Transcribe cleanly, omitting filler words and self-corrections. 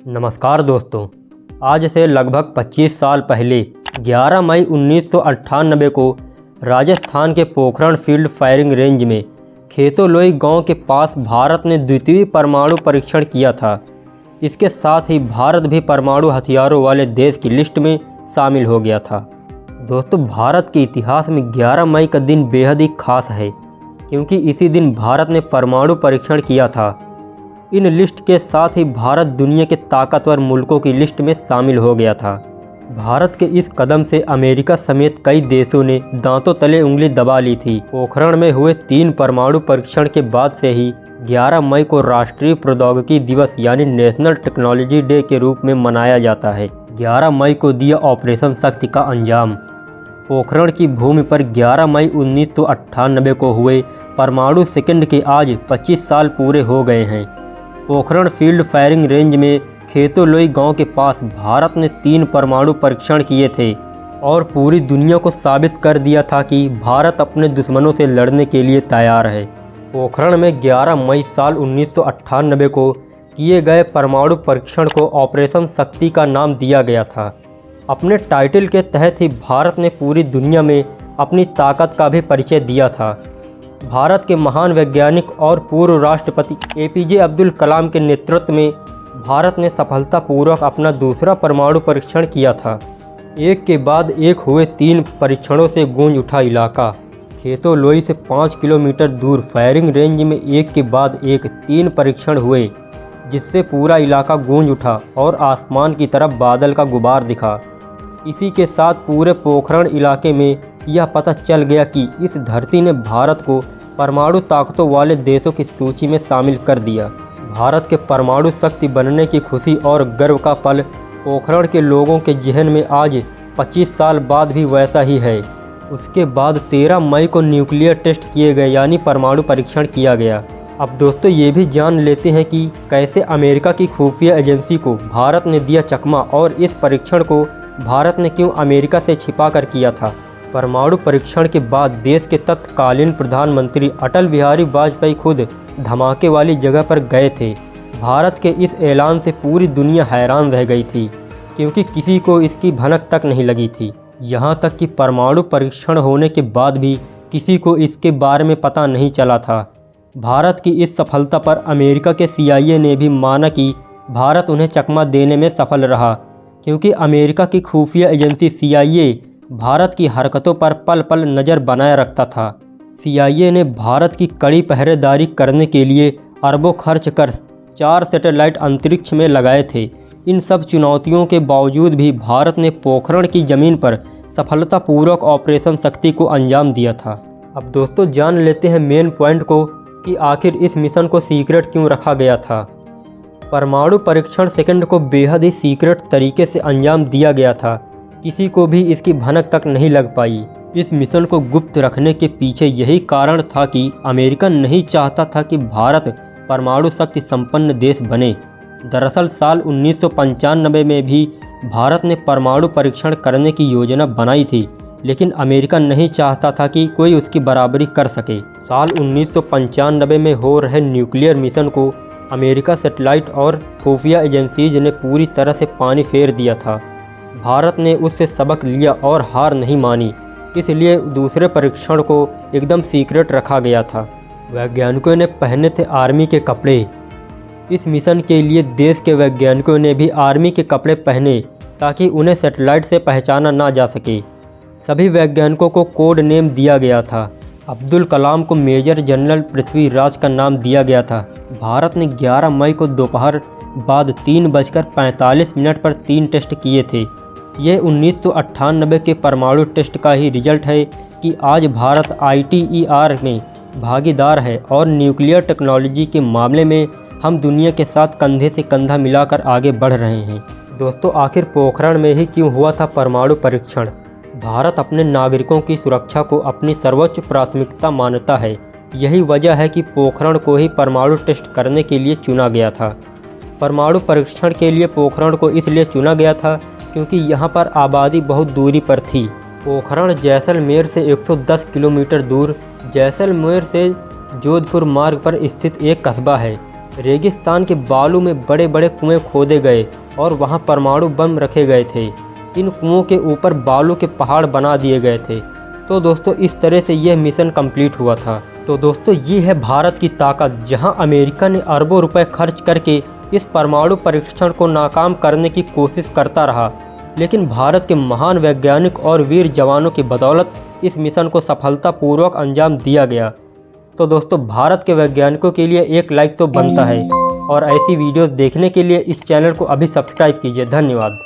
नमस्कार दोस्तों, आज से लगभग 25 साल पहले 11 मई 1998 को राजस्थान के पोखरण फील्ड फायरिंग रेंज में खेतोलोई गांव के पास भारत ने द्वितीय परमाणु परीक्षण किया था। इसके साथ ही भारत भी परमाणु हथियारों वाले देश की लिस्ट में शामिल हो गया था। दोस्तों, भारत के इतिहास में 11 मई का दिन बेहद ही खास है, क्योंकि इसी दिन भारत ने परमाणु परीक्षण किया था। इन लिस्ट के साथ ही भारत दुनिया के ताकतवर मुल्कों की लिस्ट में शामिल हो गया था। भारत के इस कदम से अमेरिका समेत कई देशों ने दांतों तले उंगली दबा ली थी। पोखरण में हुए 3 परमाणु परीक्षण के बाद से ही 11 मई को राष्ट्रीय प्रौद्योगिकी दिवस यानी नेशनल टेक्नोलॉजी डे के रूप में मनाया जाता है। 11 मई को दिया ऑपरेशन शक्ति का अंजाम। पोखरण की भूमि पर 11 मई 1998 को हुए परमाणु सेकंड के आज 25 साल पूरे हो गए हैं। पोखरण फील्ड फायरिंग रेंज में खेतोलोई गांव के पास भारत ने 3 परमाणु परीक्षण किए थे और पूरी दुनिया को साबित कर दिया था कि भारत अपने दुश्मनों से लड़ने के लिए तैयार है। पोखरण में 11 मई साल 1998 को किए गए परमाणु परीक्षण को ऑपरेशन शक्ति का नाम दिया गया था। अपने टाइटल के तहत ही भारत ने पूरी दुनिया में अपनी ताकत का भी परिचय दिया था। भारत के महान वैज्ञानिक और पूर्व राष्ट्रपति APJ अब्दुल कलाम के नेतृत्व में भारत ने सफलतापूर्वक अपना दूसरा परमाणु परीक्षण किया था। एक के बाद एक हुए 3 परीक्षणों से गूंज उठा इलाका। खेतोलोई से 5 किलोमीटर दूर फायरिंग रेंज में एक के बाद एक 3 परीक्षण हुए, जिससे पूरा इलाका गूंज उठा और आसमान की तरफ बादल का गुबार दिखा। इसी के साथ पूरे पोखरण इलाके में यह पता चल गया कि इस धरती ने भारत को परमाणु ताकतों वाले देशों की सूची में शामिल कर दिया। भारत के परमाणु शक्ति बनने की खुशी और गर्व का पल पोखरण के लोगों के जहन में आज 25 साल बाद भी वैसा ही है। उसके बाद 13 मई को न्यूक्लियर टेस्ट किए गए यानी परमाणु परीक्षण किया गया। अब दोस्तों, ये भी जान लेते हैं कि कैसे अमेरिका की खुफिया एजेंसी को भारत ने दिया चकमा और इस परीक्षण को भारत ने क्यों अमेरिका से छिपा कर किया था। परमाणु परीक्षण के बाद देश के तत्कालीन प्रधानमंत्री अटल बिहारी वाजपेयी खुद धमाके वाली जगह पर गए थे। भारत के इस ऐलान से पूरी दुनिया हैरान रह गई थी, क्योंकि किसी को इसकी भनक तक नहीं लगी थी। यहाँ तक कि परमाणु परीक्षण होने के बाद भी किसी को इसके बारे में पता नहीं चला था। भारत की इस सफलता पर अमेरिका के CIA ने भी माना कि भारत उन्हें चकमा देने में सफल रहा, क्योंकि अमेरिका की खुफिया एजेंसी CIA भारत की हरकतों पर पल पल नज़र बनाए रखता था। CIA ने भारत की कड़ी पहरेदारी करने के लिए अरबों खर्च कर 4 सैटेलाइट अंतरिक्ष में लगाए थे। इन सब चुनौतियों के बावजूद भी भारत ने पोखरण की ज़मीन पर सफलतापूर्वक ऑपरेशन शक्ति को अंजाम दिया था। अब दोस्तों, जान लेते हैं मेन पॉइंट को कि आखिर इस मिशन को सीक्रेट क्यों रखा गया था। परमाणु परीक्षण सेकंड को बेहद ही सीक्रेट तरीके से अंजाम दिया गया था। किसी को भी इसकी भनक तक नहीं लग पाई। इस मिशन को गुप्त रखने के पीछे यही कारण था कि अमेरिका नहीं चाहता था कि भारत परमाणु शक्ति संपन्न देश बने। दरअसल साल 1995 में भी भारत ने परमाणु परीक्षण करने की योजना बनाई थी, लेकिन अमेरिका नहीं चाहता था कि कोई उसकी बराबरी कर सके। साल 1995 में हो रहे न्यूक्लियर मिशन को अमेरिका सैटेलाइट और खुफिया एजेंसीज ने पूरी तरह से पानी फेर दिया था। भारत ने उससे सबक लिया और हार नहीं मानी, इसलिए दूसरे परीक्षण को एकदम सीक्रेट रखा गया था। वैज्ञानिकों ने पहने थे आर्मी के कपड़े। इस मिशन के लिए देश के वैज्ञानिकों ने भी आर्मी के कपड़े पहने, ताकि उन्हें सैटेलाइट से पहचाना ना जा सके। सभी वैज्ञानिकों को कोड नेम दिया गया था। अब्दुल कलाम को मेजर जनरल पृथ्वीराज का नाम दिया गया था। भारत ने 11 मई को दोपहर बाद 3:45 पर 3 टेस्ट किए थे। ये 1998 के परमाणु टेस्ट का ही रिजल्ट है कि आज भारत ITER में भागीदार है और न्यूक्लियर टेक्नोलॉजी के मामले में हम दुनिया के साथ कंधे से कंधा मिलाकर आगे बढ़ रहे हैं। दोस्तों, आखिर पोखरण में ही क्यों हुआ था परमाणु परीक्षण। भारत अपने नागरिकों की सुरक्षा को अपनी सर्वोच्च प्राथमिकता मानता है। यही वजह है कि पोखरण को ही परमाणु टेस्ट करने के लिए चुना गया था। परमाणु परीक्षण के लिए पोखरण को इसलिए चुना गया था क्योंकि यहाँ पर आबादी बहुत दूरी पर थी। पोखरण जैसलमेर से 110 किलोमीटर दूर जैसलमेर से जोधपुर मार्ग पर स्थित एक कस्बा है। रेगिस्तान के बालू में बड़े बड़े कुएं खोदे गए और वहां परमाणु बम रखे गए थे। इन कुओं के ऊपर बालू के पहाड़ बना दिए गए थे। तो दोस्तों इस तरह से यह मिशन कंप्लीट हुआ था। तो दोस्तों ये है भारत की ताकत, जहां अमेरिका ने अरबों रुपए खर्च करके इस परमाणु परीक्षण को नाकाम करने की कोशिश करता रहा, लेकिन भारत के महान वैज्ञानिक और वीर जवानों की बदौलत इस मिशन को सफलतापूर्वक अंजाम दिया गया। तो दोस्तों भारत के वैज्ञानिकों के लिए एक लाइक तो बनता है, और ऐसी वीडियोस देखने के लिए इस चैनल को अभी सब्सक्राइब कीजिए। धन्यवाद।